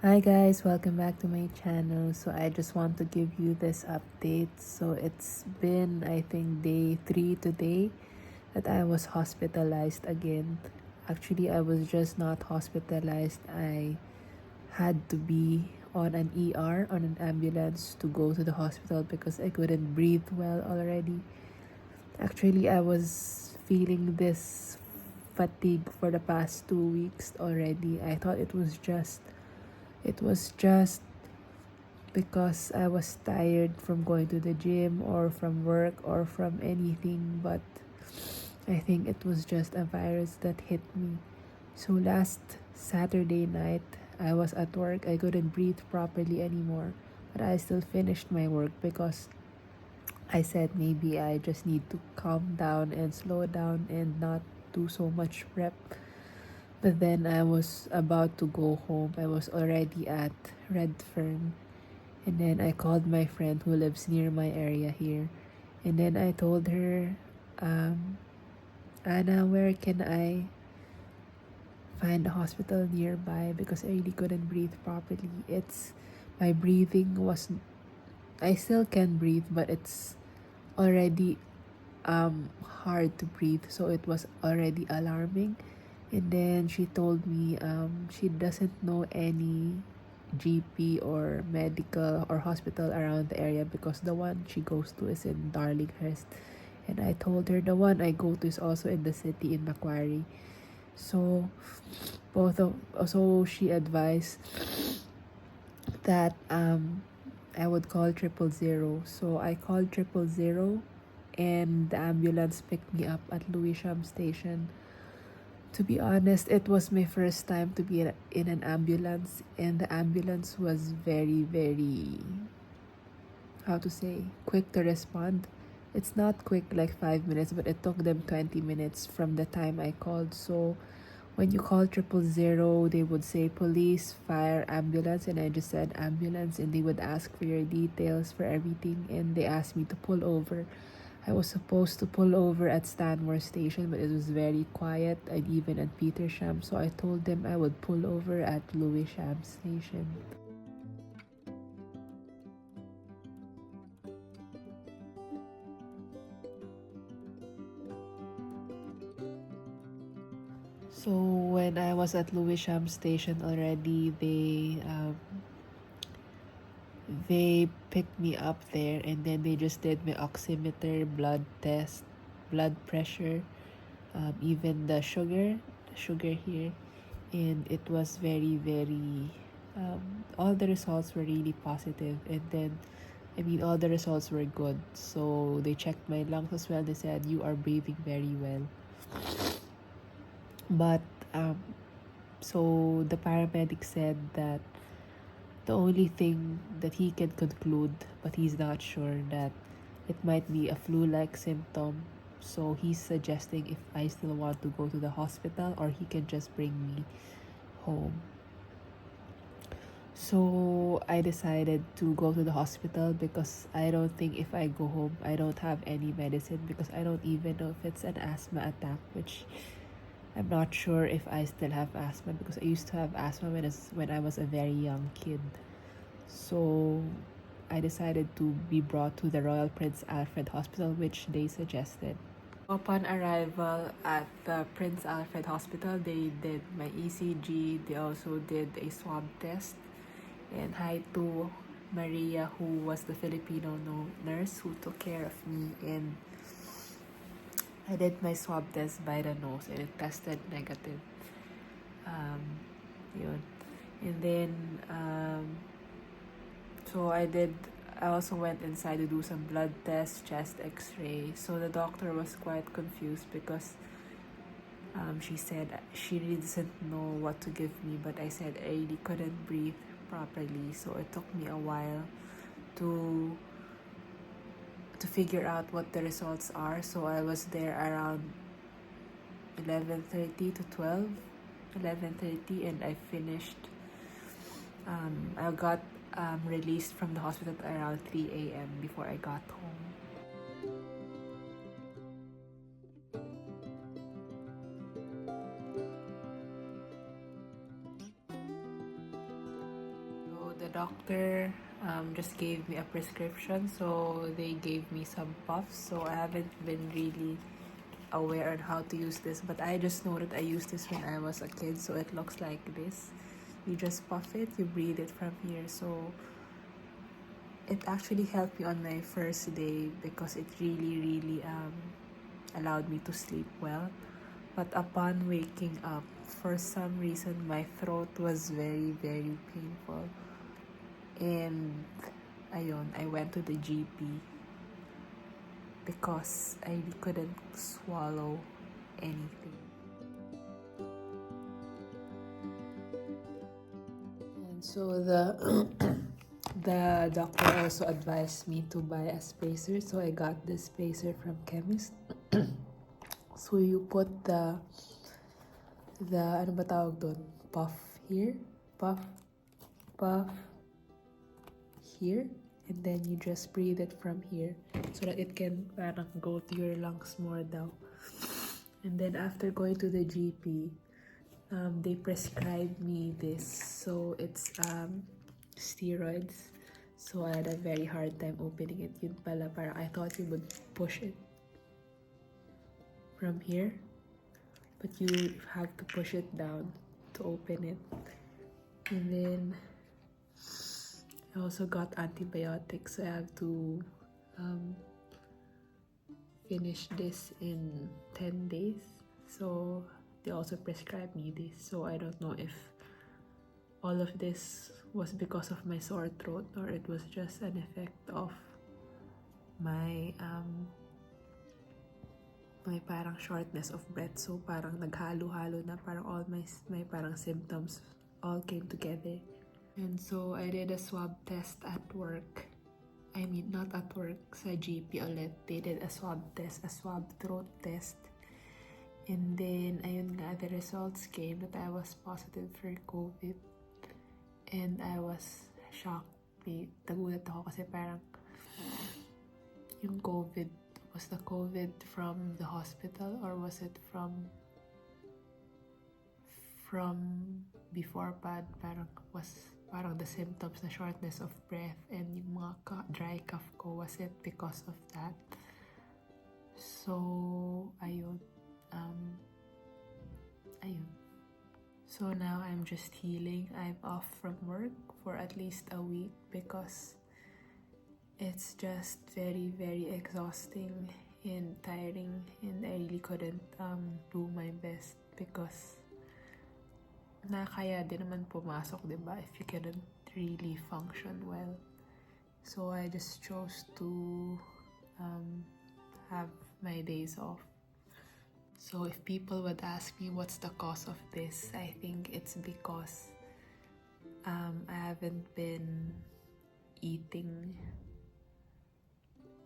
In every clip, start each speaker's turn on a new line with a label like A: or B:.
A: Hi guys, welcome back to my channel. So I just want to give you this update. So it's been I think day 3 today that I was hospitalized again. Actually, I was just not hospitalized. I had to be on an ER, on an ambulance to go to the hospital because I couldn't breathe well already. Actually, I was feeling this fatigue for the past 2 weeks already. I thought it was just because I was tired from going to the gym or from work or from anything, but I think it was just a virus that hit me. So last Saturday night, I was at work. I couldn't breathe properly anymore, but I still finished my work because I said maybe I just need to calm down and slow down and not do so much prep. But then I was about to go home. I was already at Redfern. And then I called my friend who lives near my area here. And then I told her, um, Anna, where can I find a hospital nearby? Because I really couldn't breathe properly. My breathing was, I still can breathe, but it's already hard to breathe. So it was already alarming. And then she told me she doesn't know any GP or medical or hospital around the area because the one she goes to is in Darlinghurst. And I told her the one I go to is also in the city in Macquarie. So so she advised that I would call 000. So I called 000 and the ambulance picked me up at Lewisham Station. To be honest, it was my first time to be in an ambulance, and the ambulance was very, very, how to say, quick to respond. It's not quick like 5 minutes, but it took them 20 minutes from the time I called. So when you call 000, they would say police, fire, ambulance, and I just said ambulance, and they would ask for your details for everything, and they asked me to pull over. I was supposed to pull over at Stanmore Station, but it was very quiet and even at Petersham, so I told them I would pull over at Lewisham Station. So when I was at Lewisham Station already, they picked me up there, and then they just did my oximeter, blood test, blood pressure, even the sugar here, and it was very, very. All the results were really positive, and then, I mean, all the results were good. So they checked my lungs as well. They said you are breathing very well, but um, so the paramedic said that the only thing that he can conclude, but he's not sure, that it might be a flu-like symptom. So he's suggesting if I still want to go to the hospital or he can just bring me home. So I decided to go to the hospital because I don't think if I go home, I don't have any medicine because I don't even know if it's an asthma attack, which I'm not sure if I still have asthma because I used to have asthma when I was a very young kid. So I decided to be brought to the Royal Prince Alfred Hospital, which they suggested. Upon arrival at the Prince Alfred Hospital, they did my ECG. They also did a swab test. And hi to Maria, who was the Filipino nurse who took care of me. And I did my swab test by the nose, and it tested negative. Um, yun. And then, so I also went inside to do some blood tests, chest x-ray. So the doctor was quite confused because she said she really doesn't know what to give me, but I said I really couldn't breathe properly. So it took me a while to figure out what the results are. So I was there around 11:30 to 12, 11:30, and I finished. I got released from the hospital around 3 a.m. before I got home. the doctor just gave me a prescription, so they gave me some puffs. So I haven't been really aware on how to use this, but I just know that I used this when I was a kid, so it looks like this. You just puff it, you breathe it from here. So it actually helped me on my first day because it really allowed me to sleep well. But upon waking up, for some reason my throat was very painful. And ayun, I went to the GP because I couldn't swallow anything. And so the doctor also advised me to buy a spacer, so I got this spacer from chemist. So you put the ano ba tawag doon? Puff here, puff here, and then you just breathe it from here so that it can parang go to your lungs more daw. And then after going to the GP, they prescribed me this. So it's steroids. So I had a very hard time opening it. Yun pala, parang I thought you would push it from here, but you have to push it down to open it. And then I also got antibiotics, so I have to finish this in 10 days. So they also prescribed me this. So I don't know if all of this was because of my sore throat or it was just an effect of my my parang shortness of breath. So parang naghalo-halo na, parang all my parang symptoms all came together. And so I did a swab test at work. I mean, not at work, sa GP ulit. They did a swab test, a swab throat test. And then, ayun nga, the results came that I was positive for COVID. And I was shocked. Nagulat ako kasi parang yung COVID, was the COVID from the hospital or was it from before pa? Parang the symptoms na shortness of breath and yung mga dry cough ko, was it because of that? So ayun. So now I'm just healing. I'm off from work for at least a week because it's just very exhausting and tiring, and I really couldn't do my best because nakaya din naman pumasok, diba, if you couldn't really function well. So I just chose to have my days off. So if people would ask me what's the cause of this, I think it's because I haven't been eating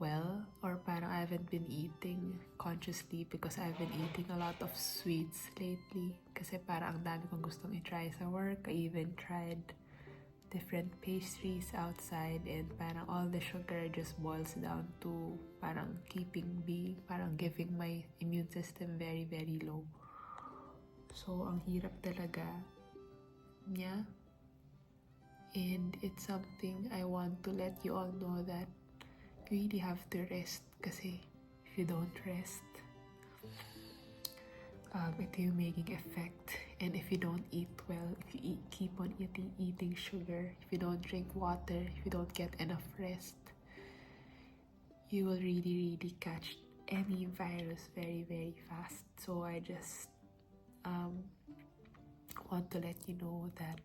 A: well, or parang I haven't been eating consciously because I've been eating a lot of sweets lately. Kasi parang ang dami kong gustong i-try sa work. I even tried different pastries outside, and parang all the sugar just boils down to parang parang giving my immune system very low. So ang hirap talaga niya, and it's something I want to let you all know that you really have to rest, kasi if you don't rest, ito yung making effect. And if you don't eat well, if you keep on eating sugar, if you don't drink water, if you don't get enough rest, you will really catch any virus very fast. So I just want to let you know that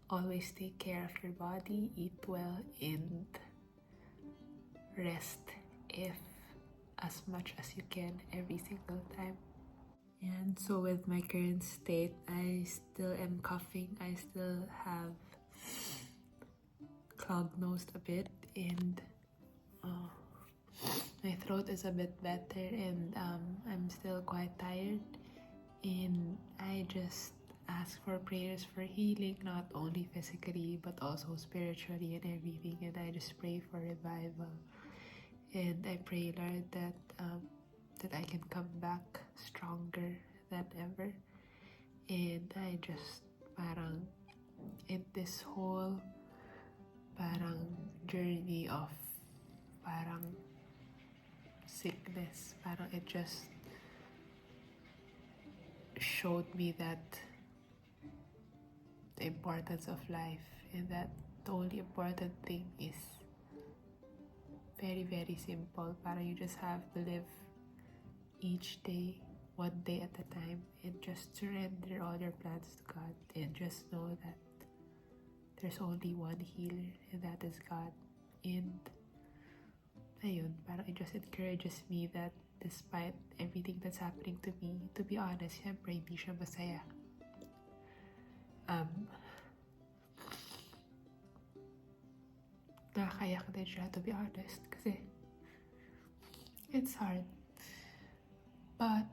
A: always take care of your body, eat well, and rest as much as you can every single time. And so with my current state, I still am coughing. I still have clogged nose a bit, and my throat is a bit better, and I'm still quite tired. And I just ask for prayers for healing, not only physically but also spiritually and everything. And I just pray for revival. And I pray, Lord, that I can come back stronger than ever. And I just parang in this whole parang journey of parang sickness. Parang it just showed me that the importance of life, and that the only important thing is very, very simple. Parang you just have to live each day, one day at a time, and just surrender all your plans to God, and just know that there's only one healer, and that is God. And ayun, parang it just encourages me that despite everything that's happening to me, to be honest, syempre hindi siya masaya. Nakakayak din siya, to be honest, kasi it's hard. But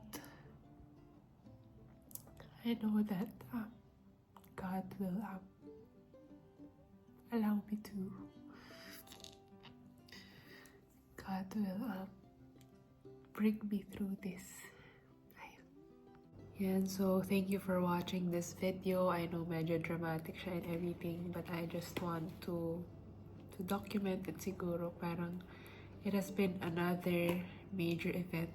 A: I know that God will allow me to. God will bring me through this. Yan, so thank you for watching this video. I know medyo dramatic siya and everything, but I just want to document it siguro. Parang it has been another major event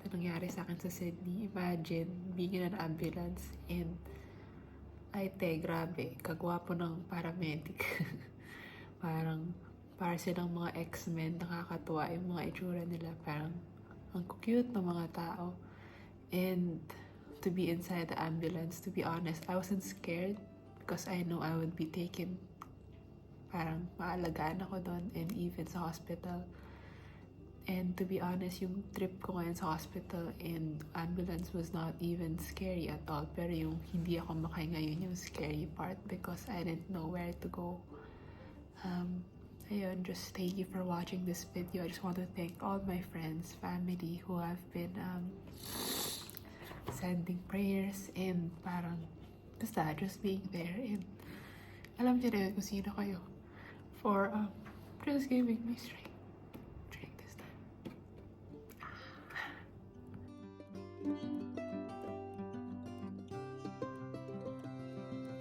A: na nangyari sa akin sa Sydney. Imagine being in an ambulance and grabe, kagwapo ng paramedic. Parang para silang mga X-Men, nakakatuwa yung mga itsura nila. Parang ang cute ng mga tao. And to be inside the ambulance, to be honest, I wasn't scared because I know I would be taken. Parang maalagaan ako doon, and even sa hospital. And to be honest, yung trip ko ngayon sa hospital and ambulance was not even scary at all. Pero yung hindi ako makahinga, yun yung scary part because I didn't know where to go. Ayun, just thank you for watching this video. I just want to thank all my friends, family who have been sending prayers and parang basta just being there. And alam niyo rin kung sino kayo for just giving me strength during this time.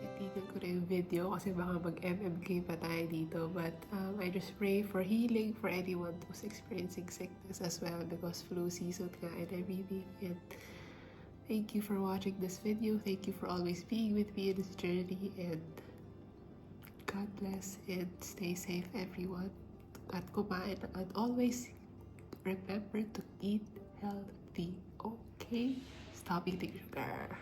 A: Itigil ko na yung video kasi baka mag-MMK pa tayo dito. But I just pray for healing for anyone who's experiencing sickness as well, because flu season nga and everything. And thank you for watching this video. Thank you for always being with me in this journey. And God bless and stay safe, everyone. At kumain, and always remember to eat healthy, okay? Stop eating sugar.